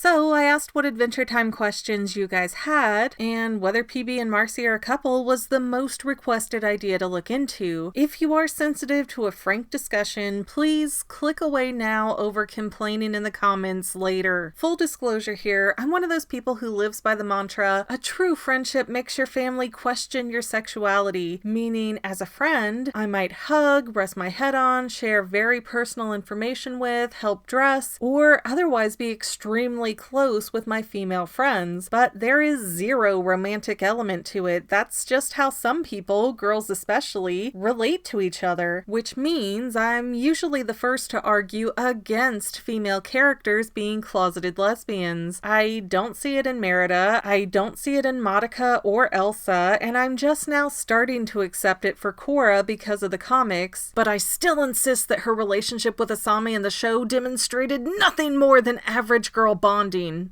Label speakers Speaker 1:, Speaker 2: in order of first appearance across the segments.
Speaker 1: So I asked what Adventure Time questions you guys had, and whether PB and Marcy are a couple was the most requested idea to look into. If you are sensitive to a frank discussion, please click away now over complaining in the comments later. Full disclosure here, I'm one of those people who lives by the mantra, a true friendship makes your family question your sexuality, meaning as a friend, I might hug, rest my head on, share very personal information with, help dress, or otherwise be extremely close with my female friends, but there is zero romantic element to it. That's just how some people, girls especially, relate to each other, which means I'm usually the first to argue against female characters being closeted lesbians. I don't see it in Merida, I don't see it in Madoka or Elsa, and I'm just now starting to accept it for Korra because of the comics, but I still insist that her relationship with Asami in the show demonstrated nothing more than average girl bonding.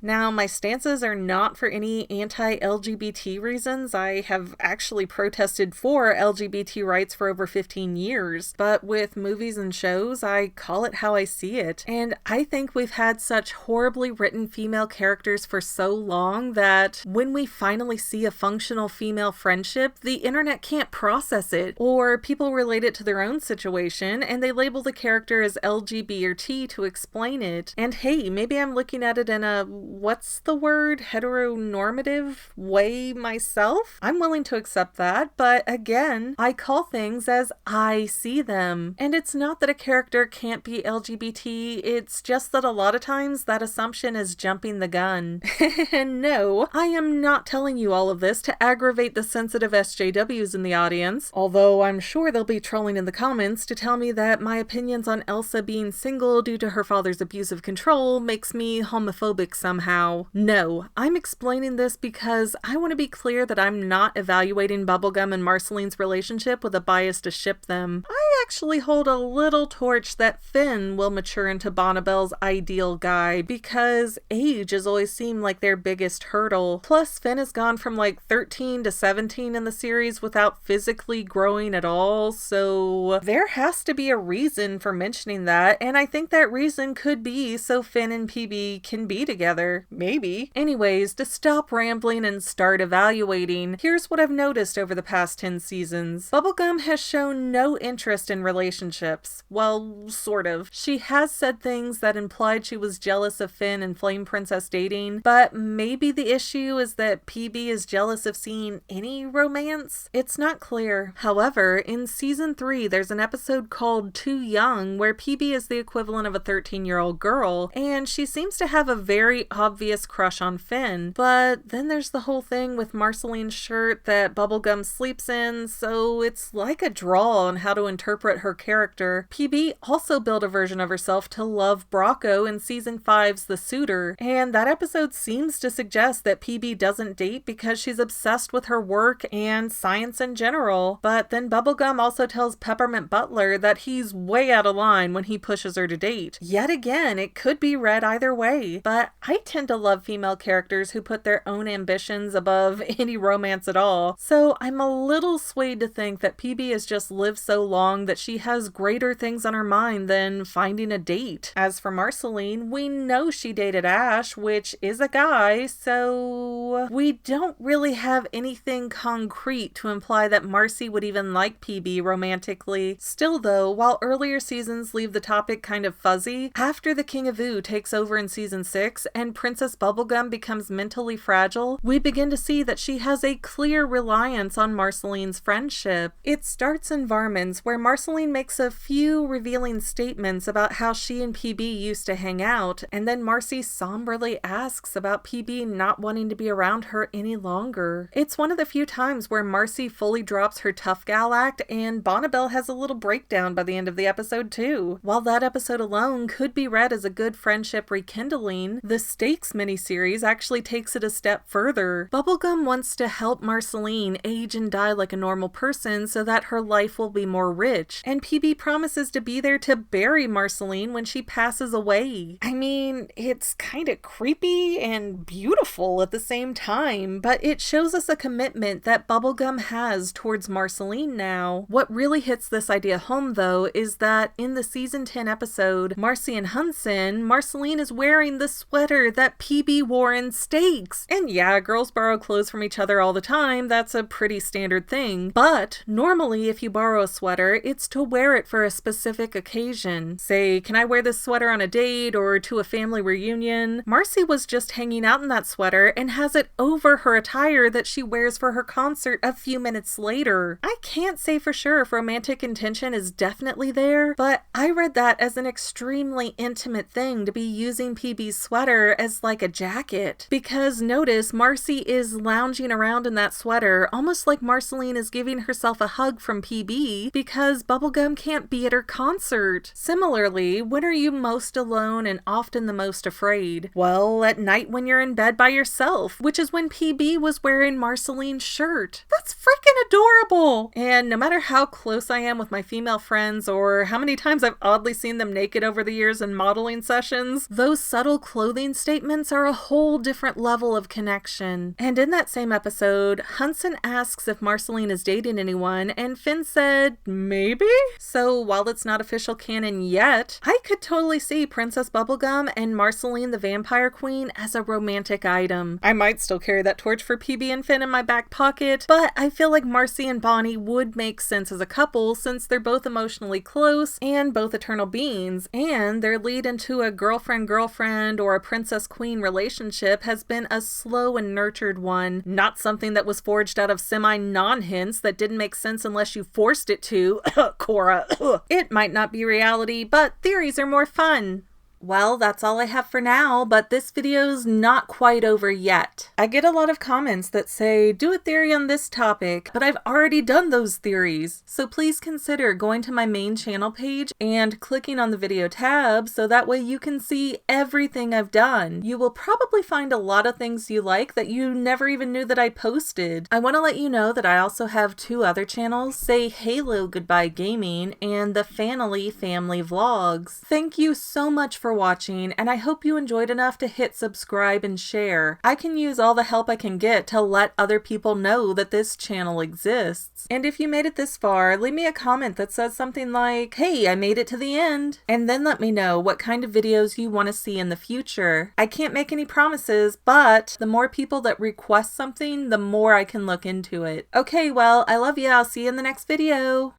Speaker 1: Now, my stances are not for any anti-LGBT reasons. I have actually protested for LGBT rights for over 15 years, but with movies and shows, I call it how I see it. And I think we've had such horribly written female characters for so long that when we finally see a functional female friendship, the internet can't process it, or people relate it to their own situation and they label the character as LGBT or T to explain it. And hey, maybe I'm looking at it in a, what's the word, heteronormative way myself? I'm willing to accept that, but again, I call things as I see them. And it's not that a character can't be LGBT, it's just that a lot of times that assumption is jumping the gun. And no, I am not telling you all of this to aggravate the sensitive SJWs in the audience, although I'm sure they'll be trolling in the comments to tell me that my opinions on Elsa being single due to her father's abusive control makes me homophobic somehow. No, I'm explaining this because I want to be clear that I'm not evaluating Bubblegum and Marceline's relationship with a bias to ship them. I actually hold a little torch that Finn will mature into Bonnibel's ideal guy because age has always seemed like their biggest hurdle. Plus, Finn has gone from like 13 to 17 in the series without physically growing at all, so there has to be a reason for mentioning that, and I think that reason could be so Finn and PB can be together. Maybe. Anyways, to stop rambling and start evaluating, here's what I've noticed over the past 10 seasons. Bubblegum has shown no interest in relationships. Well, sort of. She has said things that implied she was jealous of Finn and Flame Princess dating, but maybe the issue is that PB is jealous of seeing any romance? It's not clear. However, in season 3, there's an episode called Too Young where PB is the equivalent of a 13-year-old girl, and she seems to have a very obvious crush on Finn. But then there's the whole thing with Marceline's shirt that Bubblegum sleeps in, so it's like a draw on how to interpret her character. PB also built a version of herself to love Bracco in season 5's The Suitor, and that episode seems to suggest that PB doesn't date because she's obsessed with her work and science in general. But then Bubblegum also tells Peppermint Butler that he's way out of line when he pushes her to date. Yet again, it could be read either way, but I tend to love female characters who put their own ambitions above any romance at all, so I'm a little swayed to think that PB has just lived so long that she has greater things on her mind than finding a date. As for Marceline, we know she dated Ash, which is a guy, so we don't really have anything concrete to imply that Marcy would even like PB romantically. Still though, while earlier seasons leave the topic kind of fuzzy, after the King of Ooh takes over in season 6 and Princess Bubblegum becomes mentally fragile, we begin to see that she has a clear reliance on Marceline's friendship. It starts in Varmin's, where Marceline makes a few revealing statements about how she and PB used to hang out, and then Marcy somberly asks about PB not wanting to be around her any longer. It's one of the few times where Marcy fully drops her tough gal act, and Bonnibel has a little breakdown by the end of the episode too. While that episode alone could be read as a good friendship rekindling, the Stakes miniseries actually takes it a step further. Bubblegum wants to help Marceline age and die like a normal person so that her life will be more rich, and PB promises to be there to bury Marceline when she passes away. I mean, it's kind of creepy and beautiful at the same time, but it shows us a commitment that Bubblegum has towards Marceline now. What really hits this idea home though is that in the season 10 episode Marcy and Hunson, Marceline is wearing the sweater that PB wore in Stakes. And yeah, girls borrow clothes from each other all the time. That's a pretty standard thing. But normally if you borrow a sweater, it's to wear it for a specific occasion. Say, can I wear this sweater on a date or to a family reunion? Marcy was just hanging out in that sweater and has it over her attire that she wears for her concert a few minutes later. I can't say for sure if romantic intention is definitely there, but I read that as an extremely intimate thing to be using PB's sweater as like a jacket. Because notice, Marcy is lounging around in that sweater almost like Marceline is giving herself a hug from PB because Bubblegum can't be at her concert. Similarly, when are you most alone and often the most afraid? Well, at night when you're in bed by yourself, which is when PB was wearing Marceline's shirt. That's freaking adorable! And no matter how close I am with my female friends or how many times I've oddly seen them naked over the years in modeling sessions, those subtle clothing statements are a whole different level of connection. And in that same episode, Hunson asks if Marceline is dating anyone, and Finn said, maybe? So while it's not official canon yet, I could totally see Princess Bubblegum and Marceline the Vampire Queen as a romantic item. I might still carry that torch for PB and Finn in my back pocket, but I feel like Marcy and Bonnie would make sense as a couple since they're both emotionally close and both eternal beings, and their lead into a girlfriend-girlfriend or a princess-queen relationship has been a slow and nurtured one, not something that was forged out of semi-non-hints that didn't make sense unless you forced it to. Cora. It might not be reality, but theories are more fun. Well, that's all I have for now, but this video's not quite over yet. I get a lot of comments that say, do a theory on this topic, but I've already done those theories. So please consider going to my main channel page and clicking on the video tab so that way you can see everything I've done. You will probably find a lot of things you like that you never even knew that I posted. I want to let you know that I also have two other channels, Say Halo Goodbye Gaming and the Family Vlogs. Thank you so much for watching, and I hope you enjoyed enough to hit subscribe and share. I can use all the help I can get to let other people know that this channel exists. And if you made it this far, leave me a comment that says something like, hey, I made it to the end, and then let me know what kind of videos you want to see in the future. I can't make any promises, but the more people that request something, the more I can look into it. Okay, well, I love you. I'll see you in the next video.